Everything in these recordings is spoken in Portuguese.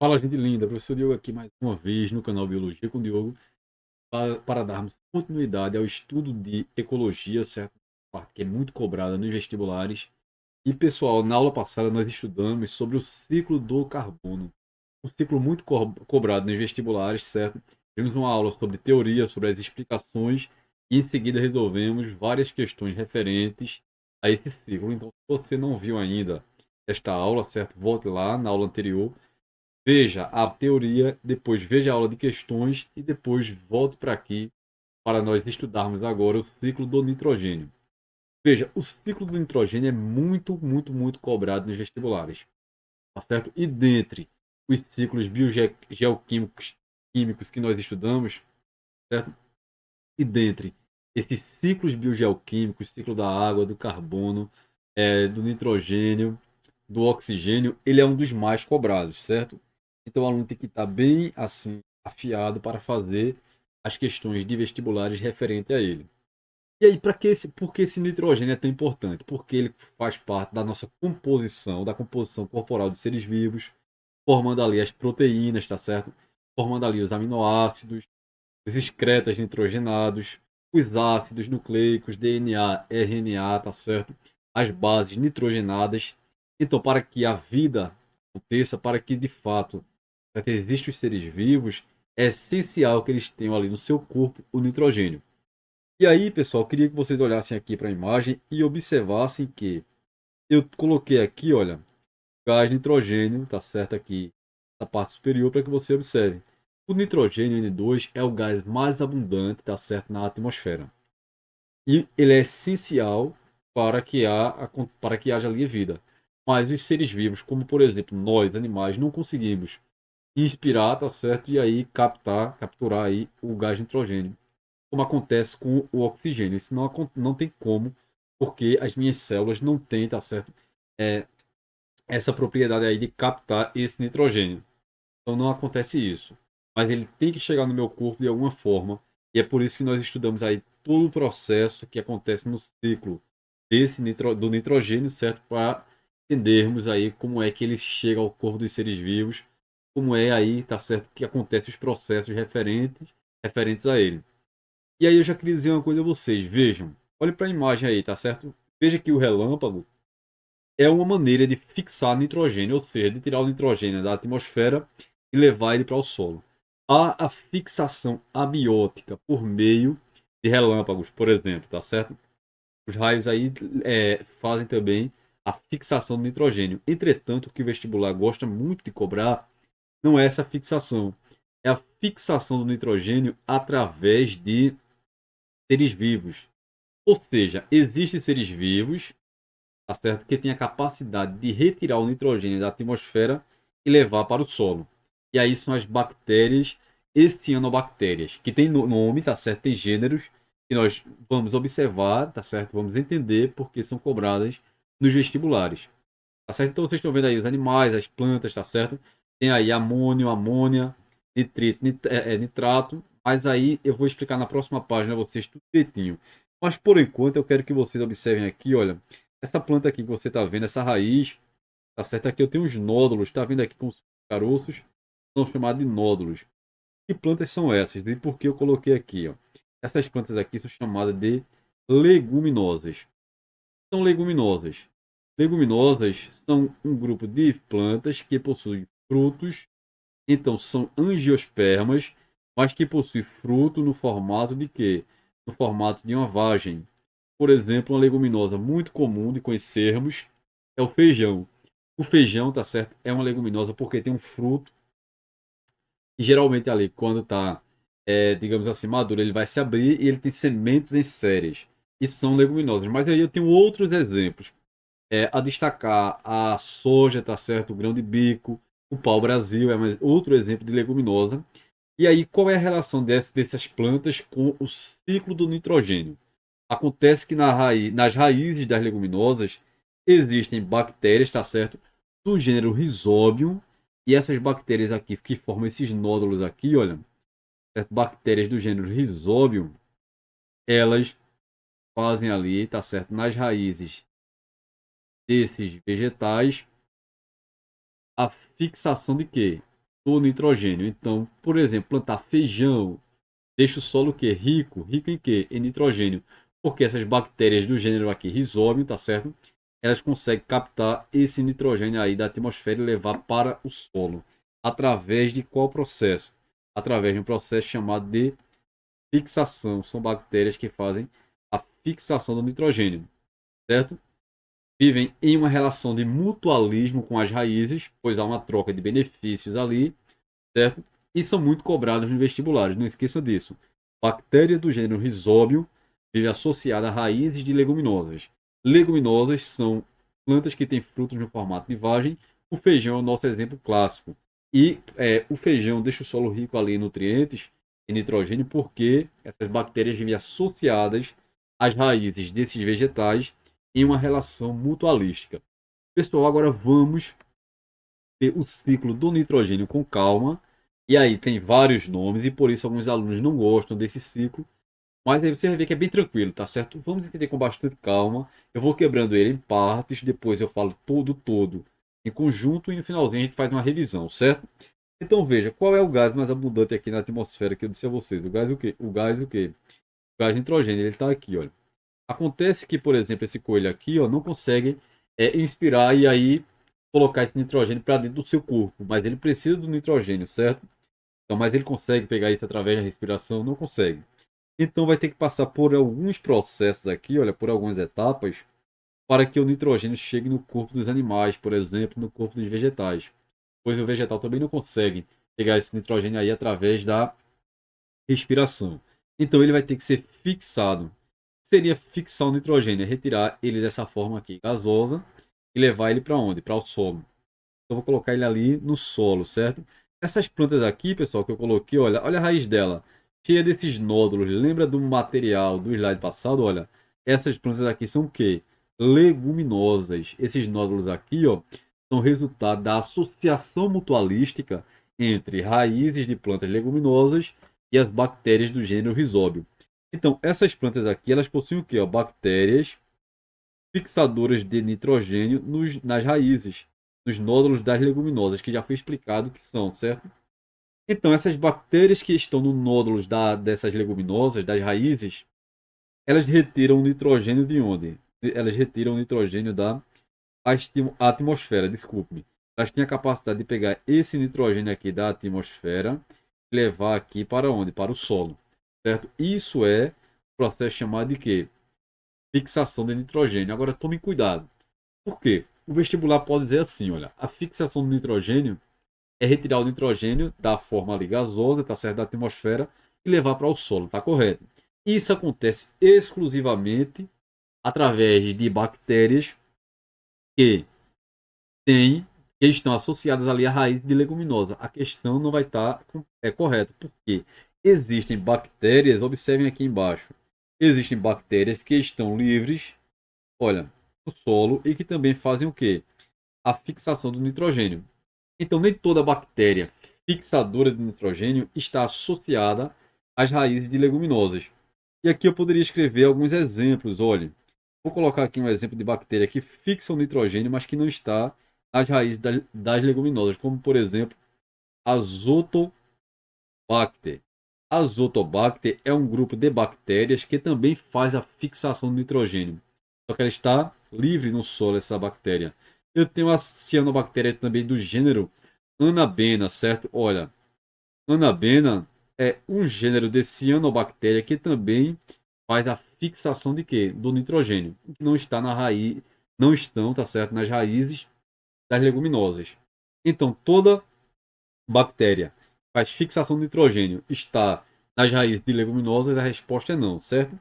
Fala, gente linda. Professor Diogo aqui mais uma vez no canal Biologia com o Diogo para darmos continuidade ao estudo de ecologia, certo? Parte que é muito cobrada nos vestibulares. E, pessoal, na aula passada nós estudamos sobre o ciclo do carbono. Um ciclo muito cobrado nos vestibulares, certo? Tivemos uma aula sobre teoria, sobre as explicações e em seguida resolvemos várias questões referentes a esse ciclo. Então, se você não viu ainda esta aula, certo? Volte lá na aula anterior. Veja a teoria, depois veja a aula de questões e depois volte para aqui para nós estudarmos agora o ciclo do nitrogênio. Veja, o ciclo do nitrogênio é muito cobrado nos vestibulares, tá certo? E dentre os ciclos biogeoquímicos químicos que nós estudamos, certo? E dentre esses ciclos biogeoquímicos, ciclo da água, do carbono, do nitrogênio, do oxigênio, ele é um dos mais cobrados, certo? Então o aluno tem que estar bem assim afiado para fazer as questões de vestibulares referente a ele. E aí, por que esse nitrogênio é tão importante? Porque ele faz parte da nossa composição, da composição corporal de seres vivos, formando ali as proteínas, tá certo? Formando ali os aminoácidos, os excretas nitrogenados, os ácidos nucleicos, DNA, RNA, tá certo? As bases nitrogenadas. Então, para que a vida aconteça, para que de fato existam os seres vivos, é essencial que eles tenham ali no seu corpo o nitrogênio. E aí, pessoal, eu queria que vocês olhassem aqui para a imagem e observassem que eu coloquei aqui, olha, gás nitrogênio, tá certo aqui, na parte superior, para que você observe. O nitrogênio N2 é o gás mais abundante, tá certo, na atmosfera. E ele é essencial para que haja ali vida. Mas os seres vivos, como por exemplo nós, animais, não conseguimos inspirar, tá certo, e aí capturar aí o gás nitrogênio, como acontece com o oxigênio. Isso não tem como, porque as minhas células não têm, tá certo, é, essa propriedade aí de captar esse nitrogênio. Então não acontece isso. Mas ele tem que chegar no meu corpo de alguma forma. E é por isso que nós estudamos aí todo o processo que acontece no ciclo do nitrogênio, certo? Para entendermos aí como é que ele chega ao corpo dos seres vivos, como é aí, tá certo, que acontecem os processos referentes a ele. E aí eu já queria dizer uma coisa a vocês. Vejam, olhe para a imagem aí, tá certo? Veja que o relâmpago é uma maneira de fixar nitrogênio, ou seja, de tirar o nitrogênio da atmosfera e levar ele para o solo. Há a fixação abiótica por meio de relâmpagos, por exemplo, tá certo? Os raios aí fazem também a fixação do nitrogênio. Entretanto, o que o vestibular gosta muito de cobrar não é essa fixação, é a fixação do nitrogênio através de seres vivos. Ou seja, existem seres vivos, tá certo? Que tem a capacidade de retirar o nitrogênio da atmosfera e levar para o solo. E aí são as bactérias e cianobactérias, que tem nome, tá certo? Tem gêneros que nós vamos observar, tá certo? Vamos entender porque são cobradas nos vestibulares. Tá certo? Então vocês estão vendo aí os animais, as plantas, tá certo? Tem aí amônio, amônia, nitrito, nitrato. Mas aí eu vou explicar na próxima página a vocês tudo direitinho. Mas por enquanto eu quero que vocês observem aqui, olha, essa planta aqui que você está vendo, essa raiz, tá certo? Aqui eu tenho uns nódulos, tá vendo aqui com os caroços, são chamados de nódulos. Que plantas são essas? E por que eu coloquei aqui, ó? Essas plantas aqui são chamadas de leguminosas. São leguminosas. Leguminosas são um grupo de plantas que possuem frutos, então são angiospermas, mas que possuem fruto no formato de quê? No formato de uma vagem. Por exemplo, uma leguminosa muito comum de conhecermos é o feijão. O feijão, tá certo? É uma leguminosa porque tem um fruto e geralmente ali, quando está, digamos assim, maduro, ele vai se abrir e ele tem sementes em séries. E são leguminosas. Mas aí eu tenho outros exemplos a destacar a soja, tá certo? O grão de bico, o pau-brasil é outro exemplo de leguminosa. E aí, qual é a relação dessas plantas com o ciclo do nitrogênio? Acontece que nas raízes das leguminosas existem bactérias, tá certo? Do gênero Rhizobium. E essas bactérias aqui, que formam esses nódulos aqui, olha, certo? Bactérias do gênero Rhizobium, elas fazem ali, tá certo? Nas raízes desses vegetais a fixação de quê? do nitrogênio. Então, por exemplo, plantar feijão deixa o solo o quê? Rico. Rico em quê? Em nitrogênio. Porque essas bactérias do gênero aqui, Rhizóbio, tá certo? Elas conseguem captar esse nitrogênio aí da atmosfera e levar para o solo. Através de qual processo? Através de um processo chamado de fixação. São bactérias que fazem a fixação do nitrogênio, certo? Vivem em uma relação de mutualismo com as raízes, pois há uma troca de benefícios ali, certo? E são muito cobrados nos vestibulares, não esqueça disso. Bactéria do gênero Rhizóbio vive associada a raízes de leguminosas. Leguminosas são plantas que têm frutos no formato de vagem. O feijão é o nosso exemplo clássico. E o feijão deixa o solo rico ali em nutrientes e nitrogênio porque essas bactérias vivem associadas às raízes desses vegetais em uma relação mutualística. Pessoal, agora vamos ver o ciclo do nitrogênio com calma. E aí tem vários nomes e por isso alguns alunos não gostam desse ciclo. Mas aí você vai ver que é bem tranquilo, tá certo? Vamos entender com bastante calma. Eu vou quebrando ele em partes, depois eu falo todo em conjunto e no finalzinho a gente faz uma revisão, certo? Então veja, qual é o gás mais abundante aqui na atmosfera que eu disse a vocês? O gás o quê? O gás o quê? O gás nitrogênio, ele está aqui, olha. Acontece que, por exemplo, esse coelho aqui, ó, não consegue inspirar e aí colocar esse nitrogênio para dentro do seu corpo, mas ele precisa do nitrogênio, certo? Então, mas ele consegue pegar isso através da respiração? Não consegue. Então vai ter que passar por alguns processos aqui, olha, por algumas etapas, para que o nitrogênio chegue no corpo dos animais, por exemplo, no corpo dos vegetais. Pois o vegetal também não consegue pegar esse nitrogênio aí através da respiração. Então ele vai ter que ser fixado. Seria fixar o nitrogênio, é retirar ele dessa forma aqui gasosa e levar ele para onde? Para o solo. Então vou colocar ele ali no solo, certo? Essas plantas aqui, pessoal, que eu coloquei, olha, olha a raiz dela, cheia desses nódulos. Lembra do material do slide passado? Olha, essas plantas aqui são o quê? Leguminosas. Esses nódulos aqui, ó, são resultado da associação mutualística entre raízes de plantas leguminosas e as bactérias do gênero Rhizóbio. Então, essas plantas aqui, elas possuem o quê? Ó? Bactérias fixadoras de nitrogênio nas raízes, nos nódulos das leguminosas, que já foi explicado que são, certo? Então, essas bactérias que estão no nódulos dessas leguminosas, das raízes, elas retiram o nitrogênio de onde? Elas retiram o nitrogênio da atmosfera, desculpe-me. Elas têm a capacidade de pegar esse nitrogênio aqui da atmosfera e levar aqui para onde? Para o solo, certo? Isso é o processo chamado de quê? Fixação de nitrogênio. Agora tome cuidado. Por quê? O vestibular pode dizer assim, olha, a fixação do nitrogênio é retirar o nitrogênio da forma ali gasosa, tá certo, da atmosfera e levar para o solo, tá correto? Isso acontece exclusivamente através de bactérias que têm, que estão associadas ali à raiz de leguminosa. A questão não vai estar correta, porque existem bactérias, observem aqui embaixo, existem bactérias que estão livres, olha, no solo e que também fazem o quê? A fixação do nitrogênio. Então, nem toda bactéria fixadora de nitrogênio está associada às raízes de leguminosas. E aqui eu poderia escrever alguns exemplos. Olha, vou colocar aqui um exemplo de bactéria que fixa o nitrogênio, mas que não está nas raízes das leguminosas, como por exemplo, Azotobacter. Azotobacter é um grupo de bactérias que também faz a fixação do nitrogênio. Só que ela está livre no solo, essa bactéria. Eu tenho a cianobactéria também do gênero Anabena, certo? Olha, Anabena é um gênero de cianobactéria que também faz a fixação de quê? Do nitrogênio, que não está na raiz, não estão, tá certo, nas raízes das leguminosas. Então, toda bactéria que faz fixação de nitrogênio está nas raízes de leguminosas, a resposta é não, certo?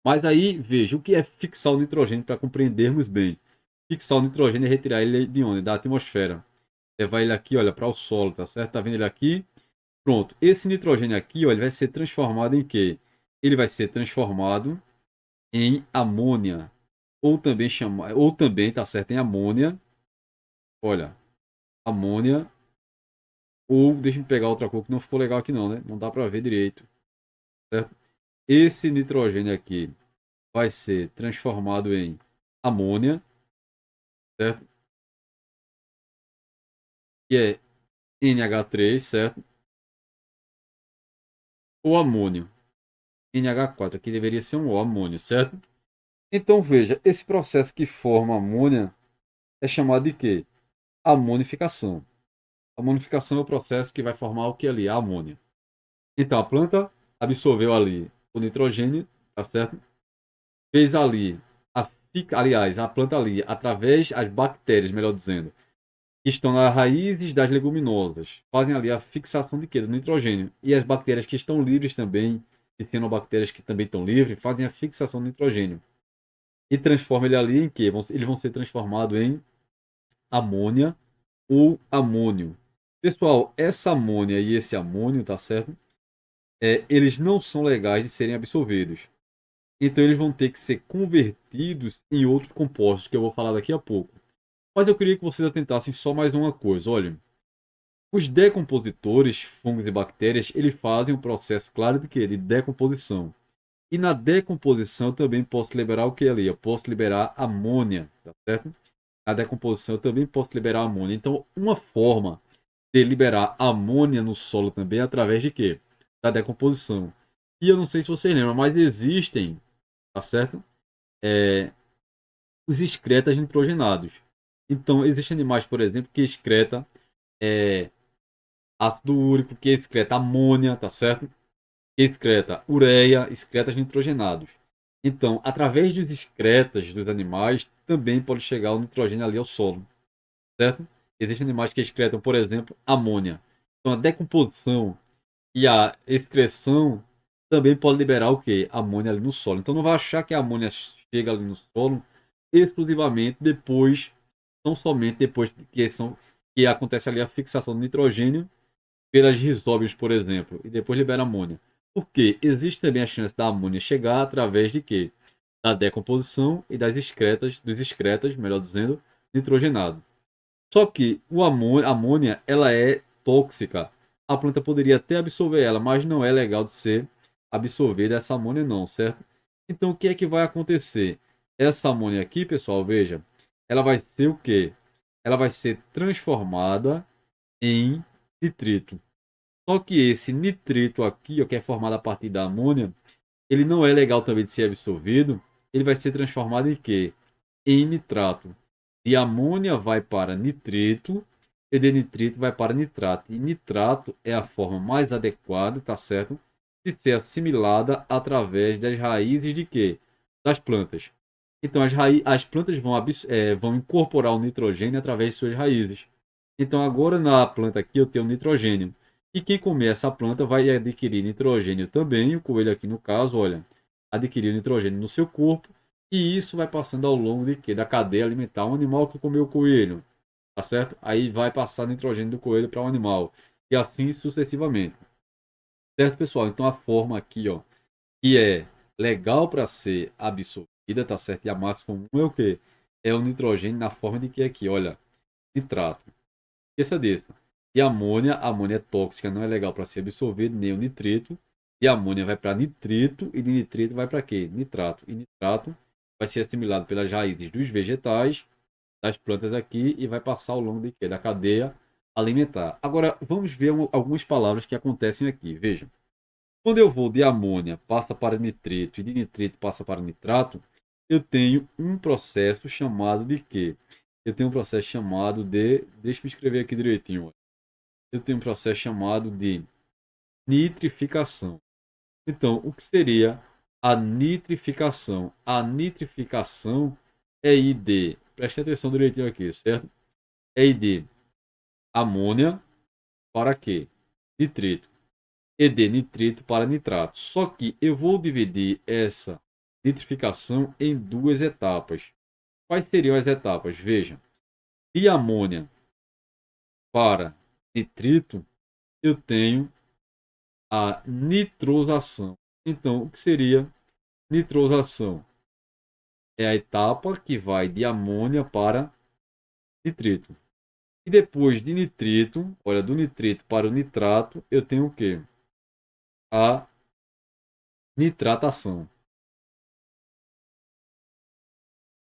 Mas aí, veja, o que é fixar o nitrogênio para compreendermos bem? Fixar o nitrogênio é retirar ele de onde? Da atmosfera. Levar ele aqui, olha, para o solo, tá certo? Tá vendo ele aqui? Pronto. Esse nitrogênio aqui, ó, ele vai ser transformado em quê? Ele vai ser transformado em amônia, ou também, tá certo, em amônia. Olha, amônia, ou deixa eu pegar outra cor que não ficou legal aqui não, né? Não dá para ver direito, certo? Esse nitrogênio aqui vai ser transformado em amônia, certo? Que é NH3, certo? O amônio, NH4, aqui deveria ser um O, amônio, certo? Então veja, esse processo que forma amônia é chamado de quê? Amonificação. A amonificação é o processo que vai formar o que ali? A amônia. Então a planta absorveu ali o nitrogênio, tá certo? Fez ali, aliás, a planta ali, através das bactérias, melhor dizendo, que estão nas raízes das leguminosas, fazem ali a fixação de quê? Do nitrogênio. E as bactérias que estão livres também, e cianobactérias que também estão livres, fazem a fixação do nitrogênio. E transforma ele ali em quê? Eles vão ser transformados em amônia ou amônio. Pessoal, essa amônia e esse amônio, tá certo? Eles não são legais de serem absorvidos. Então eles vão ter que ser convertidos em outros compostos, que eu vou falar daqui a pouco. Mas eu queria que vocês atentassem só mais uma coisa. Olha, os decompositores, fungos e bactérias, eles fazem um processo claro de quê? De decomposição. E na decomposição eu também posso liberar o que ali? Eu posso liberar amônia, tá certo? Na decomposição eu também posso liberar amônia. Então, uma forma de liberar amônia no solo também é através de quê? Da decomposição. E eu não sei se vocês lembram, mas existem, tá certo? É, os excretas nitrogenados. Então, existem animais, por exemplo, que excreta é, ácido úrico, que excreta amônia, tá certo? Que excreta ureia, excretas nitrogenados. Então, através dos excretas dos animais, também pode chegar o nitrogênio ali ao solo, certo? Existem animais que excretam, por exemplo, amônia. Então, a decomposição e a excreção também pode liberar o quê? Amônia ali no solo. Então, não vai achar que a amônia chega ali no solo exclusivamente depois, não somente depois que acontece ali a fixação do nitrogênio pelas rizóbios, por exemplo, e depois libera amônia. Porque existe também a chance da amônia chegar através de quê? Da decomposição e das excretas, dos excretas, melhor dizendo, nitrogenado. Só que a amônia, ela é tóxica. A planta poderia até absorver ela, mas não é legal de ser absorvida essa amônia não, certo? Então o que é que vai acontecer? Essa amônia aqui, pessoal, veja, ela vai ser o quê? Ela vai ser transformada em nitrito. Só que esse nitrito aqui, ó, que é formado a partir da amônia, ele não é legal também de ser absorvido. Ele vai ser transformado em quê? Em nitrato. De amônia vai para nitrito e de nitrito vai para nitrato. E nitrato é a forma mais adequada, tá certo? De ser assimilada através das raízes de quê? Das plantas. Então as plantas vão incorporar o nitrogênio através de suas raízes. Então agora na planta aqui eu tenho nitrogênio. E quem comer essa planta vai adquirir nitrogênio também. O coelho aqui no caso, olha, adquiriu nitrogênio no seu corpo. E isso vai passando ao longo de quê? Da cadeia alimentar. Um animal que comeu o coelho, tá certo? Aí vai passar nitrogênio do coelho para o animal. E assim sucessivamente. Certo, pessoal? Então a forma aqui, ó, que é legal para ser absorvida, tá certo? E a mais comum é o quê? É o nitrogênio na forma de que aqui, olha, nitrato. Esqueça disso. E a amônia é tóxica, não é legal para ser absorvido, nem o nitrito. E a amônia vai para nitrito e de nitrito vai para quê? Nitrato. E nitrato vai ser assimilado pelas raízes dos vegetais, das plantas aqui e vai passar ao longo de quê? Da cadeia alimentar. Agora, vamos ver algumas palavras que acontecem aqui. Veja. Quando eu vou de amônia passa para nitrito e de nitrito passa para nitrato, eu tenho um processo chamado de quê? Eu tenho um processo chamado de. Deixa eu escrever aqui direitinho. Eu tenho um processo chamado de nitrificação. Então, o que seria a nitrificação? A nitrificação é ir de. Preste atenção direitinho aqui, certo? É ir de amônia para quê? Nitrito. E de nitrito para nitrato. Só que eu vou dividir essa nitrificação em duas etapas. Quais seriam as etapas? Veja, de amônia para nitrito, eu tenho a nitrosação. Então, o que seria nitrosação? É a etapa que vai de amônia para nitrito. E depois de nitrito, olha, do nitrito para o nitrato, eu tenho o quê? A nitratação.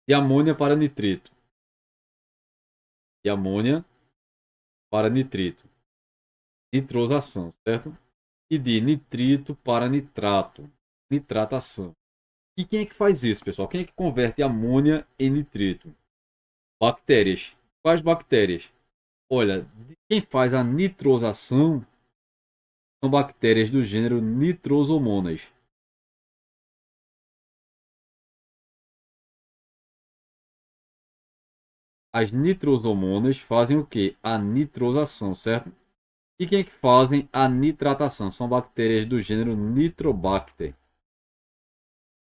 De amônia para nitrito. De amônia para nitrito. nitrosação, certo? E de nitrito para nitrato, nitratação. E quem é que faz isso, pessoal? Quem é que converte amônia em nitrito? Bactérias. Quais bactérias? Olha, quem faz a nitrosação são bactérias do gênero Nitrosomonas. As nitrosomonas fazem o quê? A nitrosação, certo? E quem é que fazem a nitratação? São bactérias do gênero Nitrobacter.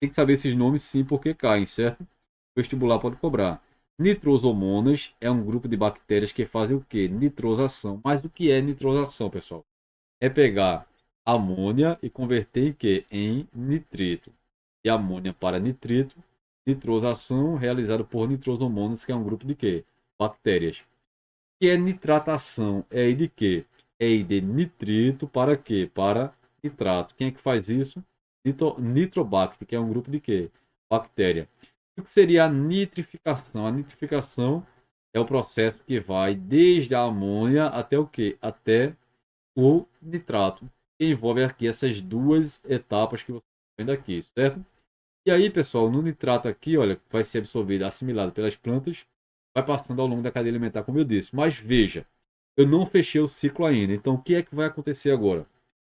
Tem que saber esses nomes sim, porque caem, certo? O vestibular pode cobrar. Nitrosomonas é um grupo de bactérias que fazem o quê? Nitrosação. Mas o que é nitrosação, pessoal? É pegar amônia e converter em quê? Em nitrito. E amônia para nitrito, nitrosação realizada por nitrosomonas, que é um grupo de quê? Bactérias. Que é nitratação? É de quê? É de nitrito para quê? Para nitrato. Quem é que faz isso? Nitrobacter, que é um grupo de quê? Bactéria. O que seria a nitrificação? A nitrificação é o processo que vai desde a amônia até o quê? Até o nitrato. Que envolve aqui essas duas etapas que você está vendo aqui, certo? E aí, pessoal, no nitrato aqui, olha, vai ser absorvido, assimilado pelas plantas, vai passando ao longo da cadeia alimentar, como eu disse. Mas veja, eu não fechei o ciclo ainda. Então, o que é que vai acontecer agora?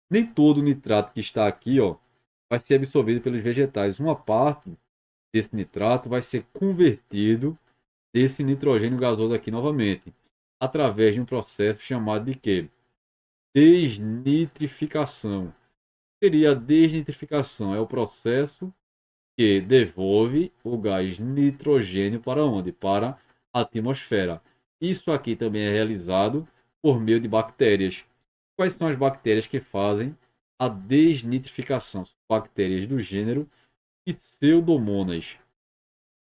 Nem todo o nitrato que está aqui, ó, vai ser absorvido pelos vegetais. Uma parte desse nitrato vai ser convertido desse nitrogênio gasoso aqui novamente, através de um processo chamado de quê? Desnitrificação. Seria a desnitrificação? É o processo que devolve o gás nitrogênio para onde? Para a atmosfera. Isso aqui também é realizado por meio de bactérias. Quais são as bactérias que fazem a desnitrificação? São bactérias do gênero Pseudomonas.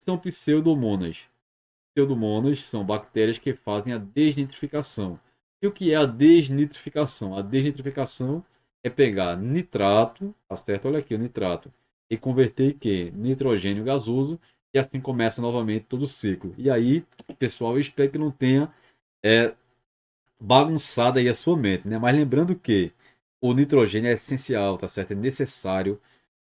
São pseudomonas. Pseudomonas são bactérias que fazem a desnitrificação. E o que é a desnitrificação? A desnitrificação é pegar nitrato, tá certo? Olha aqui o nitrato, e converter em quê? Nitrogênio gasoso, e assim começa novamente todo o ciclo. E aí, pessoal, eu espero que não tenha é, bagunçado aí a sua mente, né? Mas lembrando que o nitrogênio é essencial, tá certo? É necessário,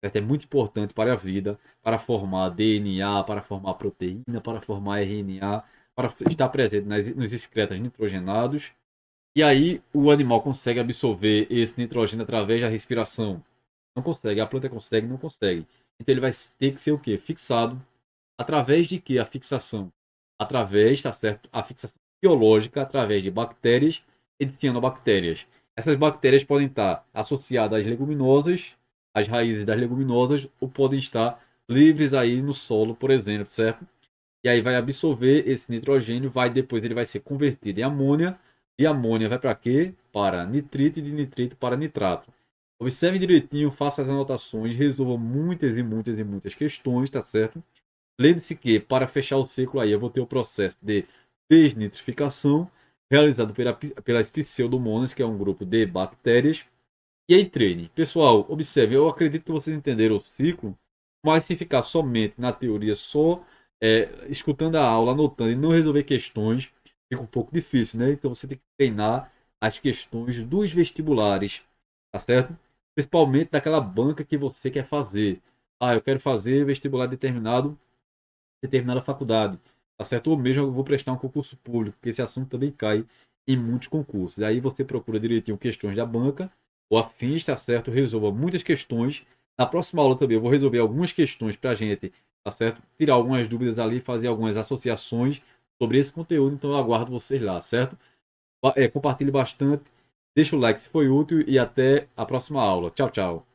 certo? É muito importante para a vida, para formar DNA, para formar proteína, para formar RNA, para estar presente nos excretas nitrogenados. E aí o animal consegue absorver esse nitrogênio através da respiração. Não consegue, a planta consegue, não consegue. Então ele vai ter que ser o quê? Fixado. Através de que a fixação? Através, tá certo? A fixação biológica através de bactérias e de cianobactérias. Essas bactérias podem estar associadas às leguminosas, às raízes das leguminosas, ou podem estar livres aí no solo, por exemplo, certo? E aí vai absorver esse nitrogênio, vai depois ele vai ser convertido em amônia, e amônia vai para quê? Para nitrito, e de nitrito para nitrato. Observe direitinho, faça as anotações, resolva muitas e muitas e muitas questões, tá certo? Lembre-se que, para fechar o ciclo aí, eu vou ter o processo de desnitrificação, realizado pelas pseudomonas, que é um grupo de bactérias. E aí, treine. Pessoal, observe, eu acredito que vocês entenderam o ciclo, mas se ficar somente na teoria, só escutando a aula, anotando e não resolver questões, fica um pouco difícil, né? Então você tem que treinar as questões dos vestibulares, tá certo? Principalmente daquela banca que você quer fazer. Ah, eu quero fazer vestibular determinada faculdade, tá certo? Ou mesmo eu vou prestar um concurso público, porque esse assunto também cai em muitos concursos. Aí você procura direitinho questões da banca ou afins, tá certo? Resolva muitas questões. Na próxima aula também eu vou resolver algumas questões para a gente, tá certo? Tirar algumas dúvidas ali, fazer algumas associações sobre esse conteúdo. Então eu aguardo vocês lá, certo? Compartilhe bastante, deixa o like se foi útil e até a próxima aula. Tchau, tchau.